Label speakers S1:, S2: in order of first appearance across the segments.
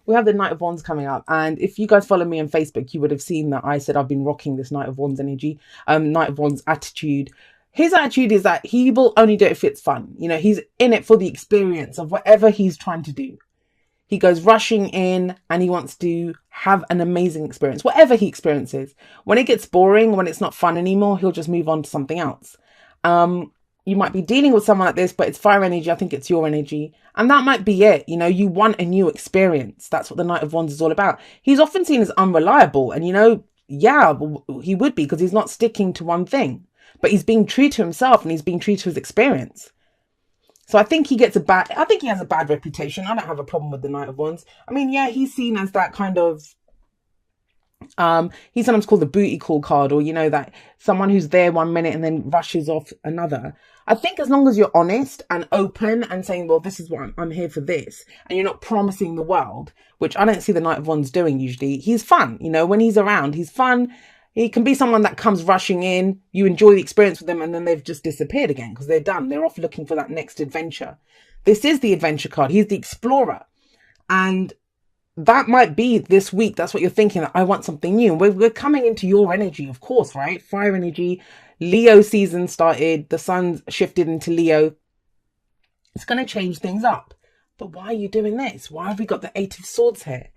S1: we have the Knight of Wands coming up. And if you guys follow me on Facebook, you would have seen that I said I've been rocking this Knight of Wands energy, Knight of Wands attitude. His attitude is that he will only do it if it's fun. You know, he's in it for the experience of whatever he's trying to do. He goes rushing in and he wants to have an amazing experience, whatever he experiences. When it gets boring, when it's not fun anymore, he'll just move on to something else. You might be dealing with someone like this, but it's fire energy. I think it's your energy. And that might be it. You know, you want a new experience. That's what the Knight of Wands is all about. He's often seen as unreliable. And, you know, yeah, he would be because he's not sticking to one thing. But he's being true to himself and he's being true to his experience. So I think he has a bad reputation. I don't have a problem with the Knight of Wands. I mean, yeah, he's seen as that kind of, he's sometimes called the booty call card, or, you know, that someone who's there 1 minute and then rushes off another. I think as long as you're honest and open and saying, well, this is what I'm here for this, and you're not promising the world, which I don't see the Knight of Wands doing usually. He's fun, you know, when he's around, he's fun. He can be someone that comes rushing in, you enjoy the experience with them, and then they've just disappeared again because they're done. They're off looking for that next adventure. This is the adventure card. He's the explorer. And that might be this week. That's what you're thinking, that I want something new. We're coming into your energy, of course, right? Fire energy. Leo season started. The sun's shifted into Leo. It's going to change things up. But why are you doing this? Why have we got the Eight of Swords here?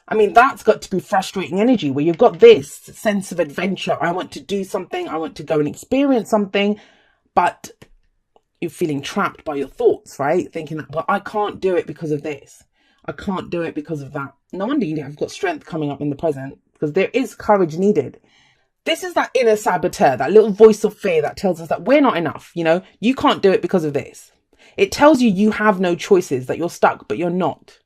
S1: I mean, that's got to be frustrating energy where you've got this sense of adventure. I want to do something. I want to go and experience something. But you're feeling trapped by your thoughts, right? Thinking that, but I can't do it because of this. I can't do it because of that. No wonder you have got strength coming up in the present, because there is courage needed. This is that inner saboteur, that little voice of fear that tells us that we're not enough. You know, you can't do it because of this. It tells you you have no choices, that you're stuck, but you're not.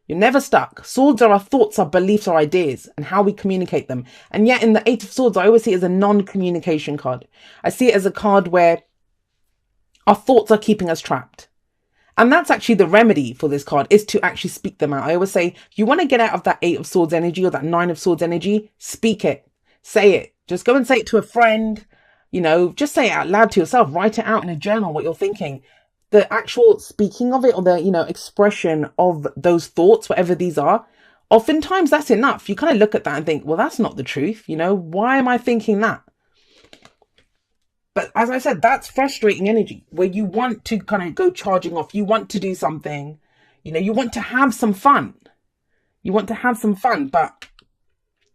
S1: You're never stuck. Swords are our thoughts, our beliefs, our ideas, and how we communicate them. And yet in the Eight of Swords, I always see it as a non-communication card. I see it as a card where our thoughts are keeping us trapped. And that's actually the remedy for this card, is to actually speak them out. I always say, if you want to get out of that Eight of Swords energy or that Nine of Swords energy, speak it. Say it. Just go and say it to a friend. You know, just say it out loud to yourself. Write it out in a journal, what you're thinking. The actual speaking of it, or the, you know, expression of those thoughts, whatever these are, oftentimes that's enough. You kind of look at that and think, well, that's not the truth. You know, why am I thinking that? But as I said, that's frustrating energy where you want to kind of go charging off. You want to do something, you know, you want to have some fun. You want to have some fun, but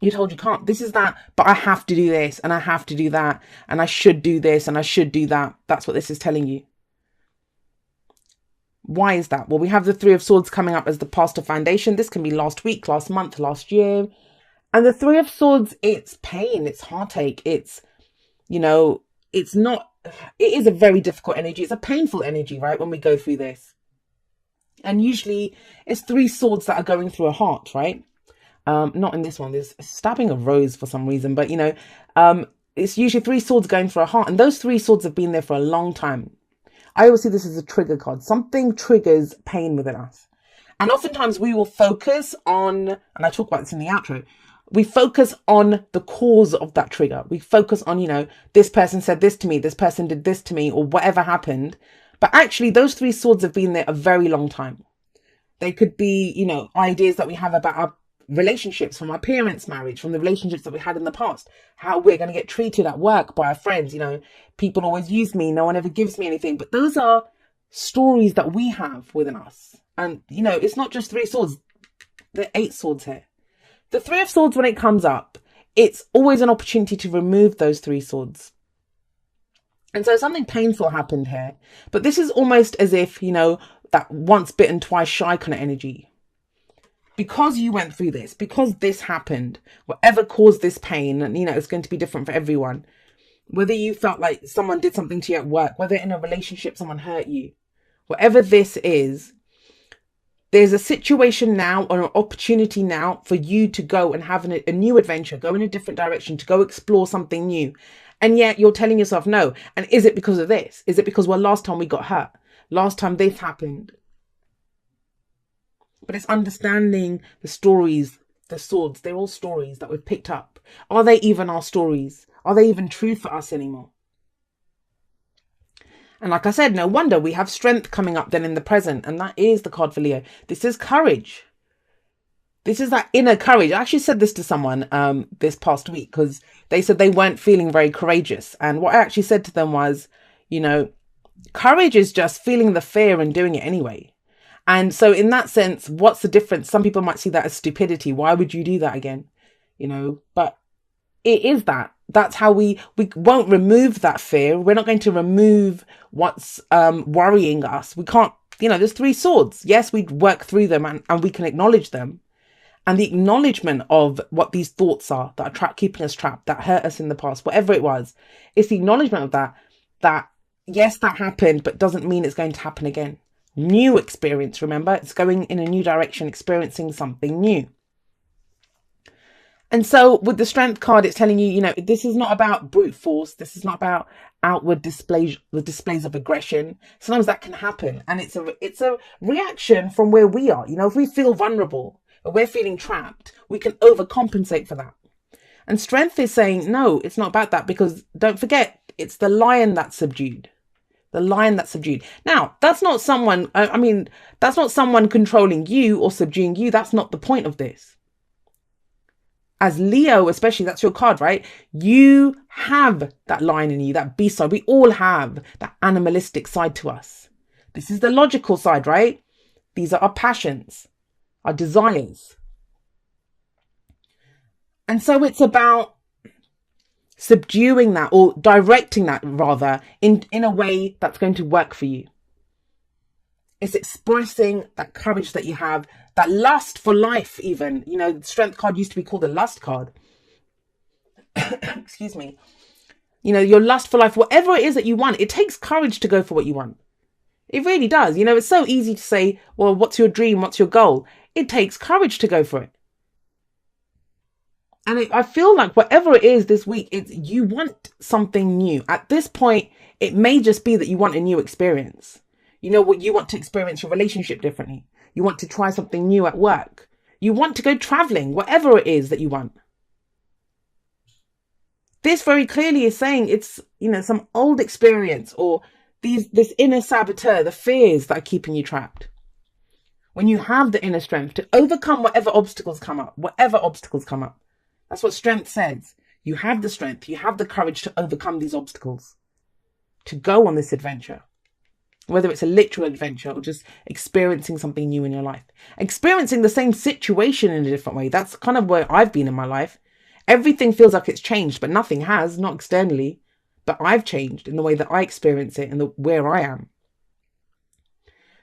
S1: you're told you can't. This is that, but I have to do this and I have to do that and I should do this and I should do that. That's what this is telling you. Why is that? Well, we have the Three of Swords coming up as the pastor foundation. This can be last week, last month, last year. And the Three of Swords, it's pain, it's heartache, it's, you know, it's not, it is a very difficult energy. It's a painful energy, right? When we go through this. And usually it's three swords that are going through a heart, right? Not in this one. There's a stabbing of rose for some reason, but you know, it's usually three swords going through a heart. And those three swords have been there for a long time. I always see this as a trigger card. Something triggers pain within us. And oftentimes we will focus on, and I talk about this in the outro, we focus on the cause of that trigger. We focus on, you know, this person said this to me, this person did this to me, or whatever happened. But actually, those three swords have been there a very long time. They could be, you know, ideas that we have about our relationships, from our parents' marriage, from the relationships that we had in the past, how we're going to get treated at work by our friends. You know, people always use me, no one ever gives me anything. But those are stories that we have within us. And, you know, it's not just three swords. There are 8 swords here. The Three of Swords, when it comes up, it's always an opportunity to remove those 3 swords. And so something painful happened here. But this is almost as if, you know, that once bitten, twice shy kind of energy. Because you went through this, because this happened, whatever caused this pain, and, you know, it's going to be different for everyone. Whether you felt like someone did something to you at work, whether in a relationship someone hurt you, whatever this is, there's a situation now or an opportunity now for you to go and have a new adventure, go in a different direction, to go explore something new. And yet you're telling yourself no. And is it because of this? Is it because, well, last time we got hurt? Last time this happened? But it's understanding the stories, the swords. They're all stories that we've picked up. Are they even our stories? Are they even true for us anymore? And like I said, no wonder we have strength coming up then in the present. And that is the card for Leo. This is courage. This is that inner courage. I actually said this to someone this past week because they said they weren't feeling very courageous. And what I actually said to them was, you know, courage is just feeling the fear and doing it anyway. And so in that sense, what's the difference? Some people might see that as stupidity. Why would you do that again? You know, but it is that. That's how we won't remove that fear. We're not going to remove what's worrying us. We can't, you know, there's three swords. Yes, we work through them and we can acknowledge them. And the acknowledgement of what these thoughts are that are keeping us trapped, that hurt us in the past, whatever it was, it's the acknowledgement of that yes, that happened, but doesn't mean it's going to happen again. New experience, remember? It's going in a new direction, experiencing something new. And so with the strength card, it's telling you, you know, this is not about brute force. This is not about outward displays, the displays of aggression. Sometimes that can happen. And it's a reaction from where we are. You know, if we feel vulnerable or we're feeling trapped, we can overcompensate for that. And strength is saying, no, it's not about that, because don't forget, it's the lion that's subdued. The lion that's subdued. Now, that's not someone, that's not someone controlling you or subduing you. That's not the point of this. As Leo, especially, that's your card, right? You have that lion in you, that beast side. We all have that animalistic side to us. This is the logical side, right? These are our passions, our desires. And so it's about subduing that, or directing that rather, in a way that's going to work for you. It's expressing that courage that you have, that lust for life even. You know, the strength card used to be called a lust card. Excuse me. You know, your lust for life, whatever it is that you want, it takes courage to go for what you want. It really does. You know, it's so easy to say, well, what's your dream? What's your goal? It takes courage to go for it. And I feel like whatever it is this week, you want something new. At this point, it may just be that you want a new experience. You know what? You want to experience your relationship differently. You want to try something new at work. You want to go traveling, whatever it is that you want. This very clearly is saying it's, you know, some old experience or this inner saboteur, the fears that are keeping you trapped. When you have the inner strength to overcome whatever obstacles come up, That's what strength says. You have the strength, you have the courage to overcome these obstacles, to go on this adventure. Whether it's a literal adventure or just experiencing something new in your life. Experiencing the same situation in a different way. That's kind of where I've been in my life. Everything feels like it's changed, but nothing has, not externally. But I've changed in the way that I experience it and where I am.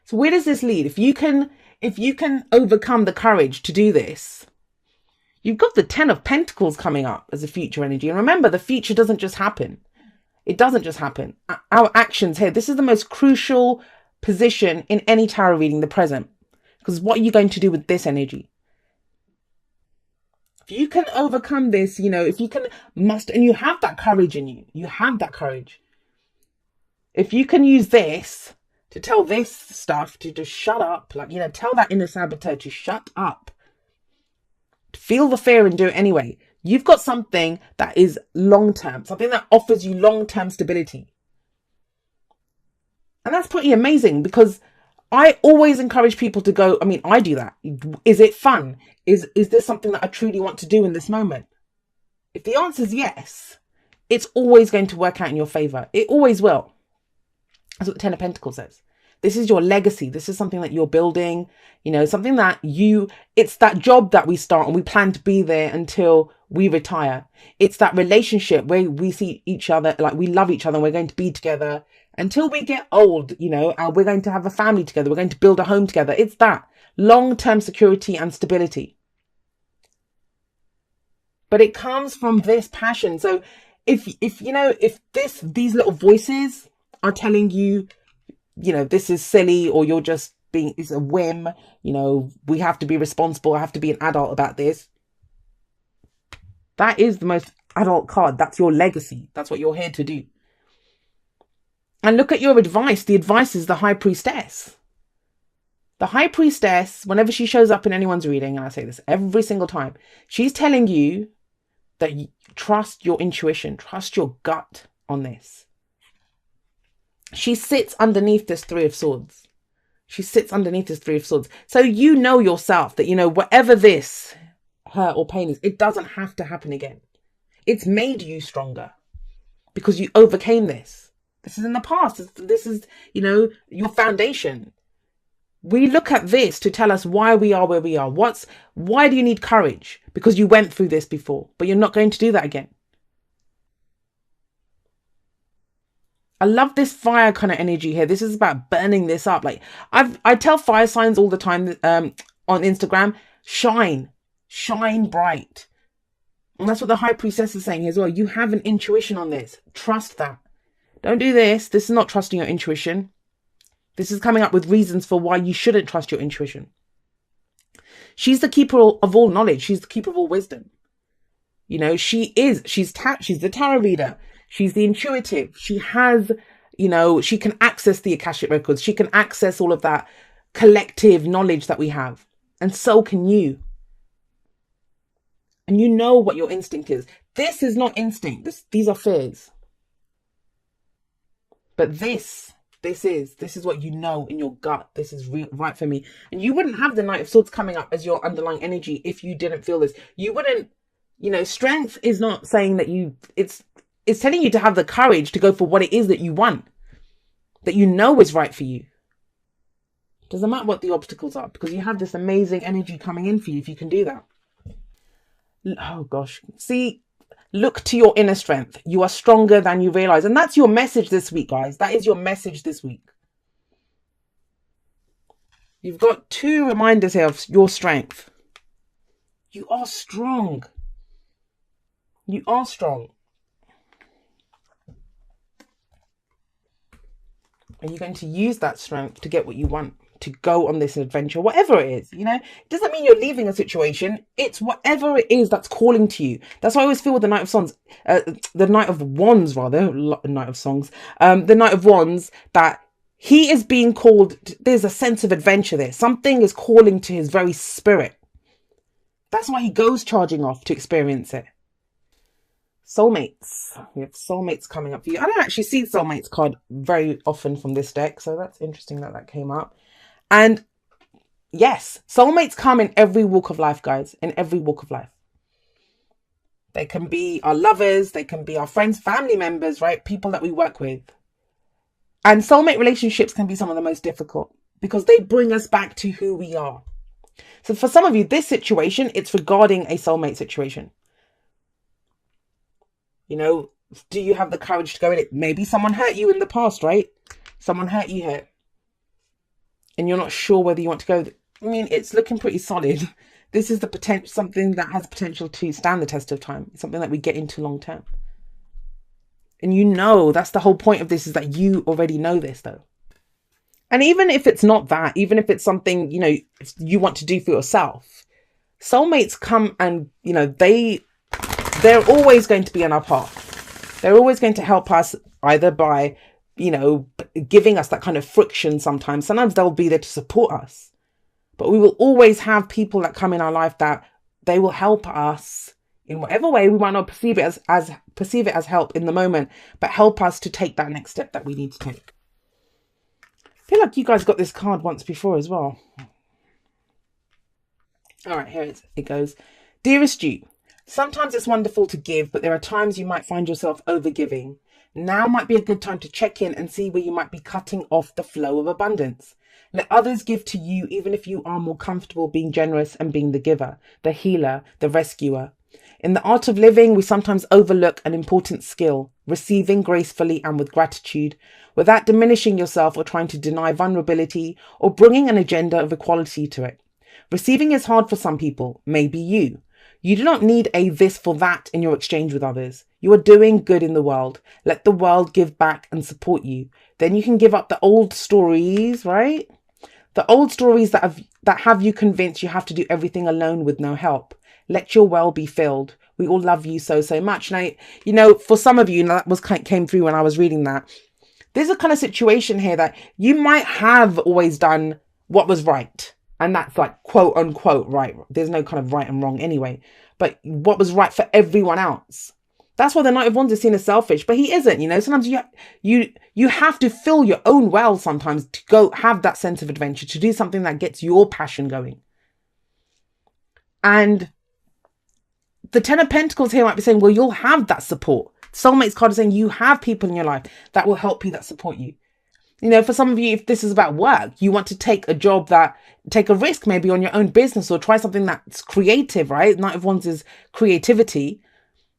S1: So where does this lead? If you can overcome the courage to do this, you've got the 10 of Pentacles coming up as a future energy. And remember, the future doesn't just happen. It doesn't just happen. Our actions here, this is the most crucial position in any tarot reading, the present. Because what are you going to do with this energy? If you can overcome this, you know, if you can and you have that courage in you, you have that courage. If you can use this to tell this stuff to just shut up, like, you know, tell that inner saboteur to shut up. Feel the fear and do it anyway. You've got something that is long-term, something that offers you long-term stability. And that's pretty amazing, because I always encourage people to go, I do that. Is it fun? Is this something that I truly want to do in this moment? If the answer is yes, it's always going to work out in your favor. It always will. That's what the 10 of Pentacles says. This is your legacy. This is something that you're building, you know, something that it's that job that we start and we plan to be there until we retire. It's that relationship where we see each other, like we love each other and we're going to be together until we get old, you know, and we're going to have a family together. We're going to build a home together. It's that long-term security and stability. But it comes from this passion. So if these little voices are telling you, you know, this is silly, or you're just it's a whim, you know, we have to be responsible, I have to be an adult about this. That is the most adult card. That's your legacy. That's what you're here to do. And look at your advice. The advice is the High Priestess. The High Priestess, whenever she shows up in anyone's reading, and I say this every single time, she's telling you that you trust your intuition, trust your gut on this. She sits underneath this Three of Swords. She sits underneath this Three of Swords. So you know yourself that, whatever this hurt or pain is, it doesn't have to happen again. It's made you stronger because you overcame this. This is in the past. This is, your foundation. We look at this to tell us why we are where we are. Why do you need courage? Because you went through this before, but you're not going to do that again. I love this fire kind of energy here. This is about burning this up. Like I tell fire signs all the time on Instagram, shine bright. And that's what the High Priestess is saying as well. You have an intuition on this. Trust that. Don't do this. This is not trusting your intuition. This is coming up with reasons for why you shouldn't trust your intuition. She's the keeper of all knowledge. She's the keeper of all wisdom. She's the tarot reader. She's the intuitive. She has, she can access the Akashic records. She can access all of that collective knowledge that we have. And so can you. And you know what your instinct is. This is not instinct. These are fears. But this is what you know in your gut. This is right for me. And you wouldn't have the Knight of Swords coming up as your underlying energy if you didn't feel this. You wouldn't, strength is not saying that it's telling you to have the courage to go for what it is that you want, that you know is right for you. Doesn't matter what the obstacles are, because you have this amazing energy coming in for you if you can do that. Oh gosh. See, look to your inner strength. You are stronger than you realize. And that's your message this week, guys. That is your message this week. You've got 2 reminders here of your strength. You are strong. You are strong. Are you going to use that strength to get what you want, to go on this adventure, whatever it is? It doesn't mean you're leaving a situation. It's whatever it is that's calling to you. That's why I always feel with the Knight of Songs, the Knight of Wands, rather, Knight of Songs, the Knight of Wands, that he is being called. There's a sense of adventure there. Something is calling to his very spirit. That's why he goes charging off to experience it. Soulmates. We have soulmates coming up for you. I don't actually see the soulmates card very often from this deck, so that's interesting that came up. And yes, soulmates come in every walk of life, guys, in every walk of life. They can be our lovers, they can be our friends, family members, right? People that we work with. And soulmate relationships can be some of the most difficult because they bring us back to who we are. So for some of you, this situation, it's regarding a soulmate situation. Do you have the courage to go in it? Maybe someone hurt you in the past, right? Someone hurt you here. And you're not sure whether you want to go. I mean, it's looking pretty solid. This is the potential, something that has potential to stand the test of time. It's something that we get into long term. And that's the whole point of this, is that you already know this though. And even if it's not that, even if it's something, you want to do for yourself, soulmates come and, they're always going to be on our path. They're always going to help us either by, giving us that kind of friction sometimes. Sometimes they'll be there to support us. But we will always have people that come in our life that they will help us in whatever way. We might not perceive it as help in the moment, but help us to take that next step that we need to take. I feel like you guys got this card once before as well. All right, here it goes. Dearest you, sometimes it's wonderful to give, but there are times you might find yourself overgiving. Now might be a good time to check in and see where you might be cutting off the flow of abundance. Let others give to you, even if you are more comfortable being generous and being the giver, the healer, the rescuer. In the art of living, we sometimes overlook an important skill, receiving gracefully and with gratitude, without diminishing yourself or trying to deny vulnerability or bringing an agenda of equality to it. Receiving is hard for some people, maybe you. You do not need a this for that in your exchange with others. You are doing good in the world. Let the world give back and support you. Then you can give up the old stories, right? The old stories that have you convinced you have to do everything alone with no help. Let your well be filled. We all love you so, so much. Now, for some of you, that came through when I was reading that. There's a kind of situation here that you might have always done what was right. And that's like quote unquote right. There's no kind of right and wrong anyway. But what was right for everyone else. That's why the Knight of Wands is seen as selfish, but he isn't. You know, sometimes you have to fill your own well sometimes to go have that sense of adventure, to do something that gets your passion going. And the Ten of Pentacles here might be saying, well, you'll have that support. Soulmates card is saying you have people in your life that will help you, that support you. You know, for some of you, if this is about work, you want to take a job take a risk maybe on your own business, or try something that's creative, right? Knight of Wands is creativity.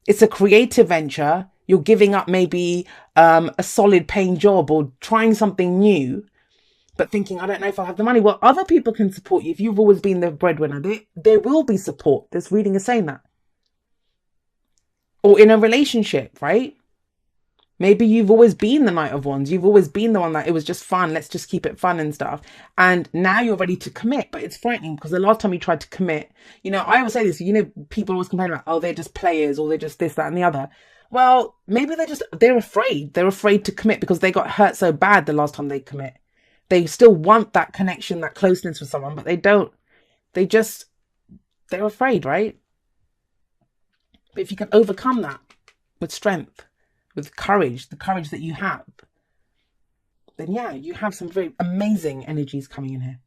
S1: It's a creative venture. You're giving up maybe a solid paying job or trying something new, but thinking, I don't know if I'll have the money. Well, other people can support you. If you've always been the breadwinner, there will be support. This reading is saying that. Or in a relationship, right? Maybe you've always been the Knight of Wands. You've always been the one that it was just fun. Let's just keep it fun and stuff. And now you're ready to commit. But it's frightening because the last time you tried to commit, you know, I always say this, you know, people always complain about, oh, they're just players, or they're just this, that, and the other. Well, maybe they're afraid. They're afraid to commit because they got hurt so bad the last time they commit. They still want that connection, that closeness with someone, but they don't. They're afraid, right? But if you can overcome that with strength, with courage, the courage that you have, then yeah, you have some very amazing energies coming in here.